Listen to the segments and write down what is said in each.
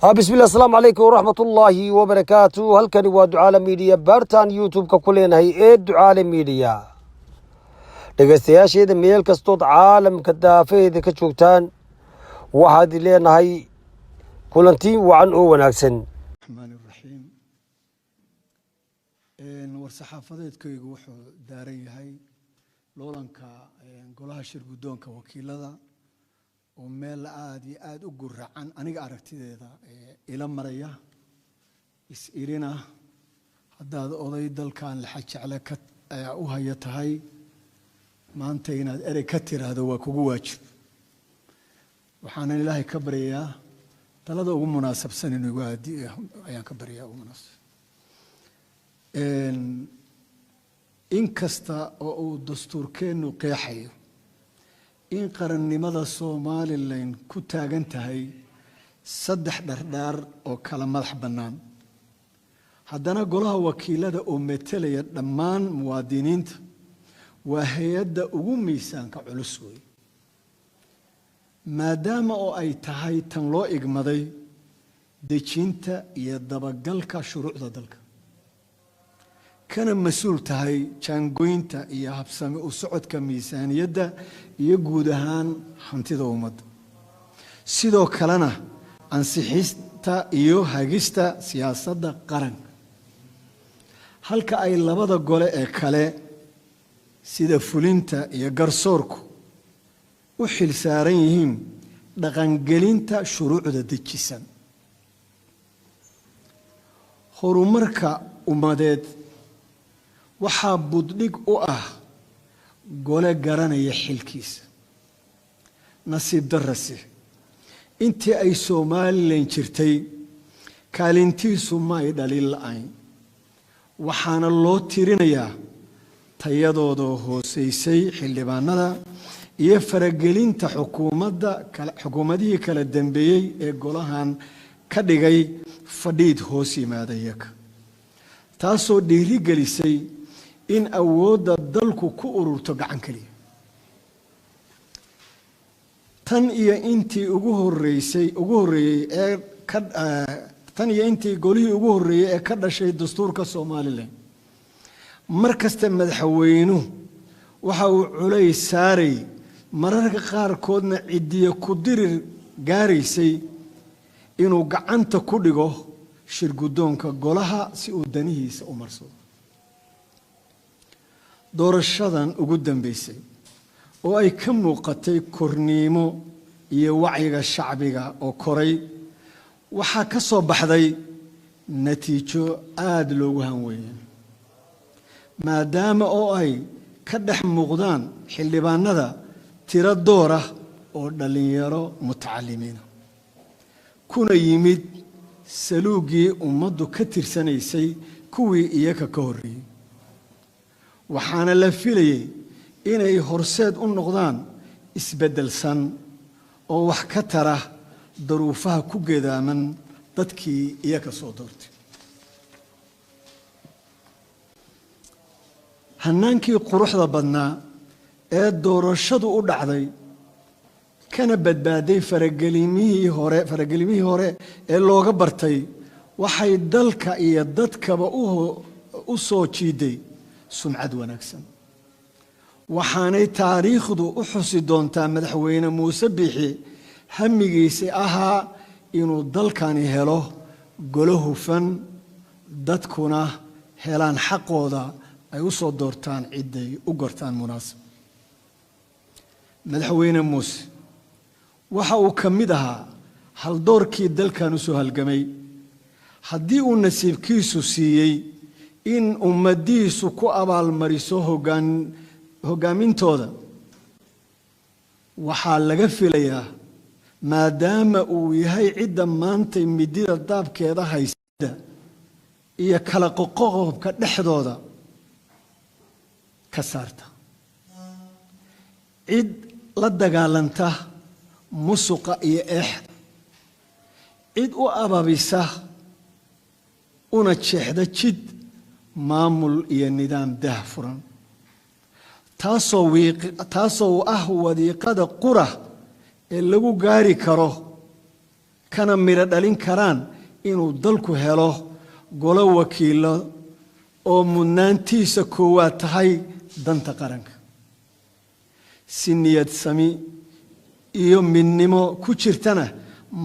بسم الله السلام عليكم ورحمة الله وبركاته. هل كان يواد عالم ميديا بارتان يوتيوب ككلين هي عالم ميديا dhegeystayaasha ida meel kastood caalamka daafeeda ka joogtaan waxaad leenahay kulantii wacan oo wanaagsan. الرحمن الرحيم war-saxaafadeedkaygu wuxuu daaran yahay loolanka golaha shirgudoonka wakiilada oo meel aad iyo aad u guracan aniga aragtideeda ila maraya is-irina haddaad oday dalkan la xajecla ka u haya tahay maanta inaad erey ka tiraahdo waa kugu waajib waxaan ilaahay ka baryayaa talada ugu munaasabsan inuu ayaan ka baryaa ugu munaasab in kasta oo uu dastuurkeenu qeexayo in qarannimada Soomaaliland ku taagan tahay saddex dhardhaar oo kala madax bannaan haddana golaha wakiilada oo metelaya dhammaan muwaadiniinta waa hay'adda ugu miisaanka culus wey maadaama oo ay tahay tan loo igmaday dejinta iyo dabagalka shuruucda dalka kana mas'uul tahay jaangoynta iyo habsami u socodka miisaaniyadda iyo guud ahaan hantida ummadda sidoo kalena ansixista iyo hagista siyaasadda qaranka halka ay labada gole ee kale sida fulinta iyo garsoorku u xil saaran yihiin dhaqangelinta shuruucda dejisan horumarka ummadeed waxaa buddhig u ah gole garanaya xilkiisa nasiib darrasi intii ay Soomaaliland jirtay kaalintiisu ma ay dhalin la'ayn waxaana loo tirinayaa tayadooda hooseysay xildhibaanada iyo faragelinta xukuumadihii kala dambeeyay ee golahan ka dhigay fadhiid hoos yimaada iyaga taasoo dhiirigelisay in awoodda dalku ku ururto gacan kaliya tan iyo intii golihii ugu horreeyay ee ka dhashay dastuurka Soomaaliland markasta madaxweynuhu waxa uu culays saaray mararka qaarkoodna cidiya ku dirir gaaraysay inuu gacanta ku dhigo shirgudoonka golaha si uu danihiisa u marsado doorashadan ugu dambeysay oo ay ka muuqatay korniimo iyo wacyiga shacbiga oo koray waxaa ka soo baxday natiijo aad loogu hanweeyay maadaama oo ay ka dhex muuqdaan xildhibaanada tiro door ah oo dhalinyaro mutacalimiina kuna yimid saluugii ummaddu ka tirsanaysay kuwii iyaga ka horreeyay waxaana la filayay inay horseed u noqdaan isbeddelsan oo wax ka tara daruufaha ku geedaaman dadkii iyaga soo doortay hannaankii quruxda badnaa ee doorashadu u dhacday kana badbaaday faragelimihii hore ee looga bartay waxay dalka iyo dadkaba u soo jiiday sumcad wanaagsan waxaanay taariikhdu u xusi doontaa madaxweyne muuse biixi hamigiisi ahaa inuu dalkani helo golo hufan dadkuna helaan xaqooda ay u soo doortaan ciday u gortaan munaasib madaxweyne muuse waxa uu ka mid ahaa haldoorkii dalkan u soo halgamay haddii uu nasiibkiisu siiyey in ummadiisu ku abaalmariso hogaamintooda waxaa laga filayaa maadaama uu yahay cidda maanta midida daabkeeda haysta iyo kala qoqobka dhexdooda ka saarta cid la dagaalanta musuqa iyo eexda cid u ababisa una jeexda jid maamul iyo nidaam daahfuran taasoo ah wadiiqada qura ee lagu gaari karo kana miro dhalin karaan inuu dalku helo golo wakiilo oo mudnaantiisa koowaad tahay danta qaranka si niyad sami iyo midnimo ku jirtana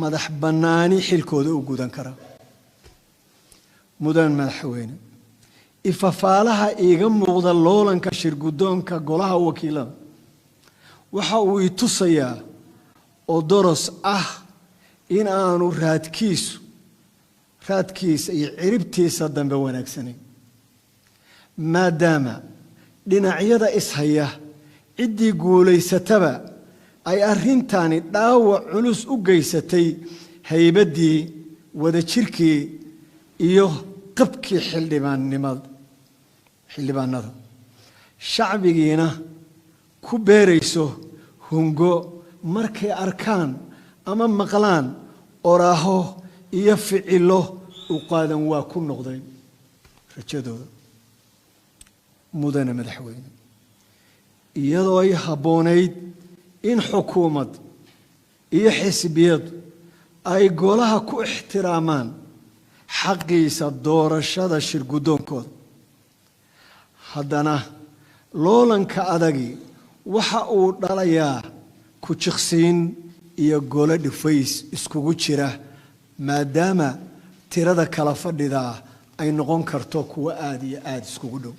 madax bannaani xilkooda u gudan kara mudan madaxweyne ifafaalaha iiga muuqda loolanka shirgudoonka golaha wakiilada waxa uu i tusayaa oo doros ah in aanu raadkiisa iyo ciribtiisa dambe wanaagsanayn maadaama dhinacyada ishaya ciddii guulaysataba ay arrintani dhaawac culus u geysatay haybaddii wadajirkii iyo qabkii xildhibaanada shacbigiina ku beerayso hungo markay arkaan ama maqlaan oraaho iyo ficilo u qaadan waa ku noqday rajadooda mudane madaxweyne iyadoo ay habboonayd in xukuumad iyo xisbiyadu ay golaha ku ixtiraamaan xaqiisa doorashada shirgudoonkooda haddana loolanka adagi waxa uu dhalayaa ku jiqsiin iyo golo dhifays iskugu jira maadaama tirada kala fadhidaa ay noqon karto kuwo aad iyo aad iskugu dhow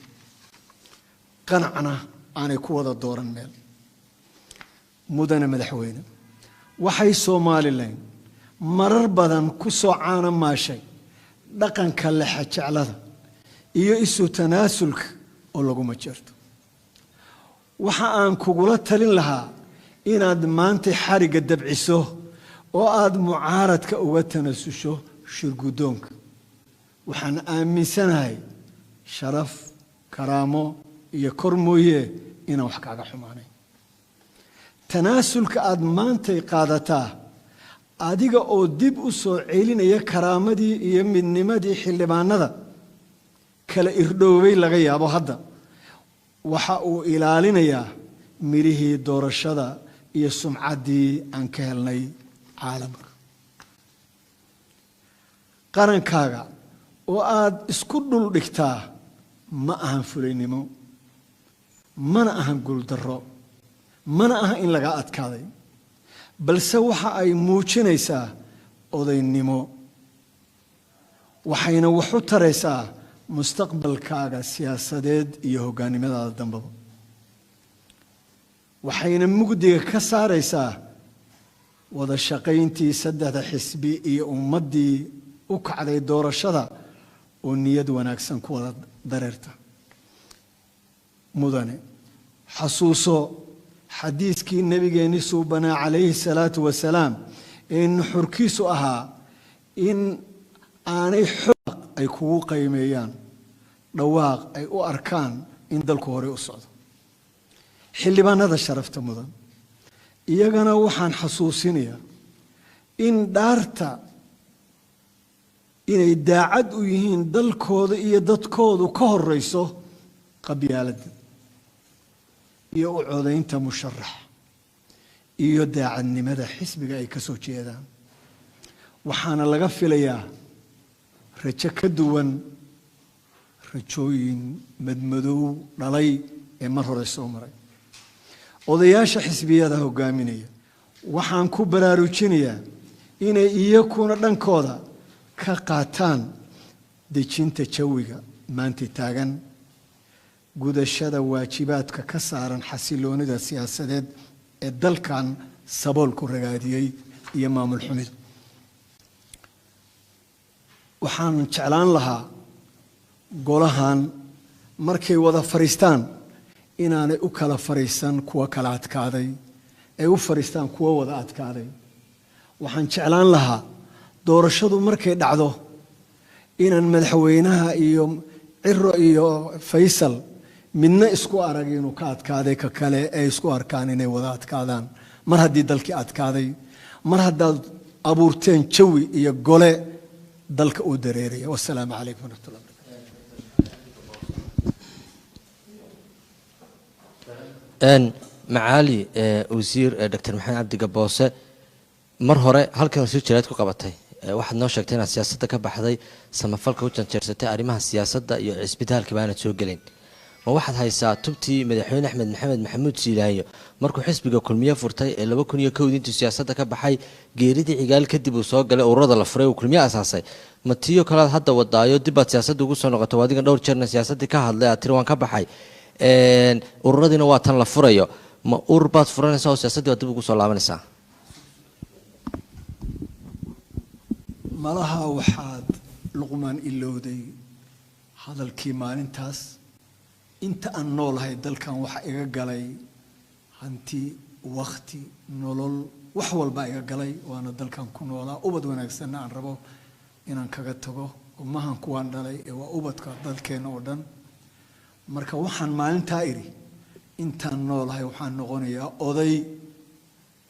qanacna aanay ku wada dooran meel mudane madaxweyne waxay Soomaaliland marar badan ku soo caana maashay dhaqanka lexajeclada iyo isu tanaasulka oo lagu ma jirto waxa aan kugula talin lahaa inaad maanta xariga dabciso oo aad mucaaradka uga tanaasusho shirgudoonka waxaan aaminsanahay sharaf karaamo iyo kor mooye inaan wax kaaga xumaanay tanaasulka aad maanta qaadataa adiga oo dib u soo celinaya karaamadii iyo midnimadii xildhibaanada kala irdhoobay laga yaabo hadda waxa uu ilaalinayaa mirihii doorashada iyo sumcaddii aan ka helnay caalamka qarankaaga oo aad isku dhul dhigtaa ma ahan fulaynimo mana ahan guuldarro mana aha in laga adkaaday balse waxa ay muujinaysaa odaynimo waxayna wax u taraysaa mustaqbalkaaga siyaasadeed iyo hoggaannimadaada dambaba waxayna mugdiga ka saaraysaa wada shaqayntii saddexda xisbi iyo ummaddii u kacday doorashada oo niyad wanaagsan ku wada dareerta mudane xasuuso xadiiskii nabigeeni suubanaa calayhi salaatu wasalaam ee nuxurkiisu ahaa in aanay xoog ay kugu qiimeeyaan dhawaaq ay u arkaan in dalku hore u socdo xildhibaanada sharafta mudan iyagana waxaan xasuusinayaa in dhaarta inay daacad u yihiin dalkooda iyo dadkoodu ka horeyso qabyaaladda iyo u codaynta musharax iyo daacadnimada xisbiga ay ka soo jeedaan waxaana laga filayaa rajo ka duwan rajooyin madmadow dhalay ee mar hore soo maray odayaasha xisbiyada hogaaminaya waxaan ku baraarujinayaa inay iyakuna dhankooda ka qaataan dejinta jawiga maanta taagan gudashada waajibaadka ka saaran xasiloonida siyaasadeed ee dalkan saboolku ragaadiyey iyo maamul xumid waxaan jeclaan lahaa golahan markay wada fariistaan inaanay u kala fariisan kuwa kala adkaaday ay u fariistaan kuwa wada adkaaday waxaan jeclaan lahaa doorashadu markay dhacdo inaan madaxweynaha iyo ciro iyo faysal midna isku arag inuu ka adkaaday ka kale ay isku arkaan inay wada adkaadaan mar haddii dalkii adkaaday mar haddaad abuurteen jawi iyo gole dalka uu dareeraya wassalaamu calaykum waraxmatullahi معالي وزير دكتور محمد عبد الجبوسة mar hore halkan soo jireed ku qabatay waxaad noo sheegtay inaad siyaasadda ka baxday samafalka u janjeersatay arrimaha siyaasadda iyo cisbitaalka baanad soo gelin ma waxaad haysaa tubtii madaxweyne axmed maxamed maxamuud siilaayo markuu xisbiga kulmiye furtay ee 2001 intuu siyaasadda ka baxay geeridii cigaal kadib uu soo galay ururada la furay uu kulmiye asaasay ma tiyo kale hadda wadaayo dib aad siyaasadda ugu soo noqoto adiga dhowr jeerna siyaasaddii ka hadlay aad tiri waan ka baxay ururadiina waa tan la furayo ma urur baad furanaysaa oo siyaasaddii aad dib ugu soo laabanaysaa malaha waxaad luqmaan ilowday hadalkii maalintaas inta aan noolahay dalkan waxa iga galay hanti waqti nolol wax walba iga galay waana dalkan ku noolaa ubad wanaagsanna aan rabo inaan kaga tago umahan kuwaan dhalay ee waa ubadka dalkeena oo dhan marka waxaan maalintaa iri intaan noolahay waxaan noqonayaa oday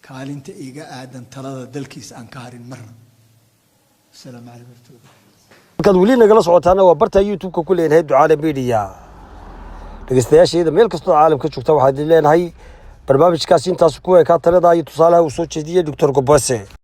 kaalinta iga aadan talada dalkiisa aan ka harin marna السلام عليكم markaad weli nagala socotaana waa barta youtube-ka ku leenahay ducaale media dhegeystayaasheeda meel kastoo caalamka joogta waxaad leenahay barnaamijkaasi intaas ku ekaa talada iyo tusaalaha uu soo jeediyey doctor Gobose